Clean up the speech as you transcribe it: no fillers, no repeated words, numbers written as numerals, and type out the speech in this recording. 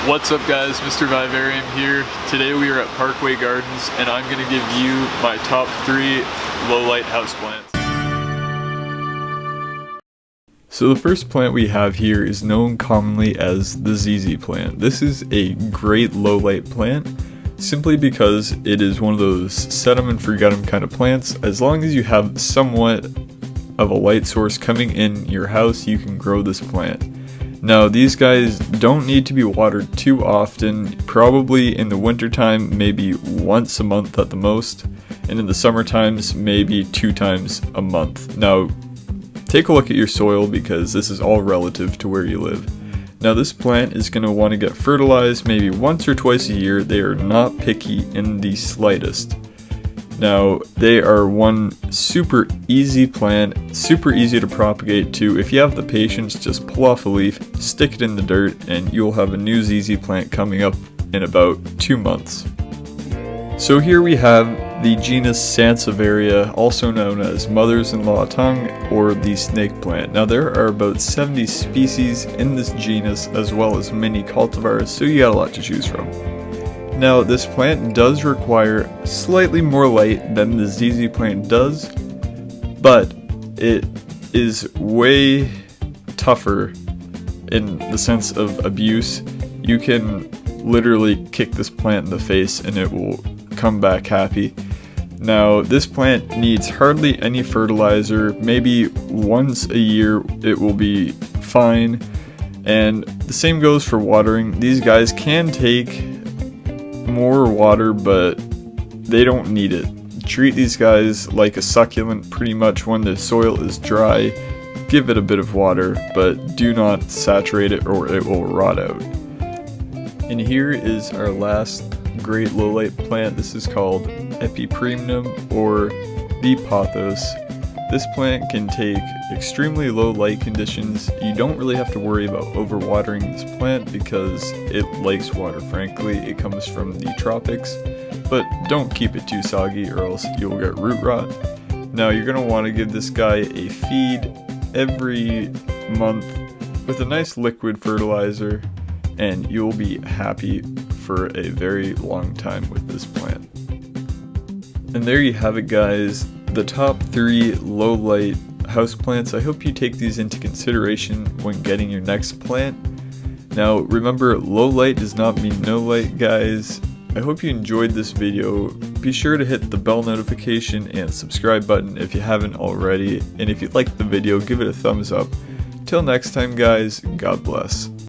What's up guys, Mr. Vivarium here. Today we are at Parkway Gardens and I'm going to give you my top 3 low-light houseplants. So the first plant we have here is known commonly as the ZZ plant. This is a great low-light plant simply because it is one of those set 'em and forget 'em kind of plants. As long as you have somewhat of a light source coming in your house, you can grow this plant. Now these guys don't need to be watered too often, probably in the winter time maybe once a month at the most, and in the summer times maybe 2 times a month. Now take a look at your soil because this is all relative to where you live. Now this plant is going to want to get fertilized maybe once or twice a year. They are not picky in the slightest. Now they are one super easy plant, super easy to propagate too. If you have the patience, just pull off a leaf, stick it in the dirt, and you'll have a new ZZ plant coming up in about 2 months. So here we have the genus Sansevieria, also known as mother's-in-law tongue or the snake plant. Now there are about 70 species in this genus as well as many cultivars, so you got a lot to choose from. Now this plant does require slightly more light than the ZZ plant does, but it is way tougher in the sense of abuse. You can literally kick this plant in the face and it will come back happy. Now this plant needs hardly any fertilizer, maybe once a year it will be fine, and the same goes for watering. These guys can take more water, but they don't need it. Treat these guys like a succulent pretty much. When the soil is dry, give it a bit of water, but do not saturate it or it will rot out. And here is our last great low-light plant. This is called Epipremnum or the pothos. This plant can take extremely low light conditions. You don't really have to worry about overwatering this plant because it likes water, frankly. It comes from the tropics, but don't keep it too soggy or else you'll get root rot. Now you're going to want to give this guy a feed every month with a nice liquid fertilizer, and you'll be happy for a very long time with this plant. And there you have it guys, the top 3 low light houseplants. I hope you take these into consideration when getting your next plant. Now remember, low light does not mean no light guys. I hope you enjoyed this video. Be sure to hit the bell notification and subscribe button if you haven't already, and if you liked the video, give it a thumbs up. Till next time guys, God bless.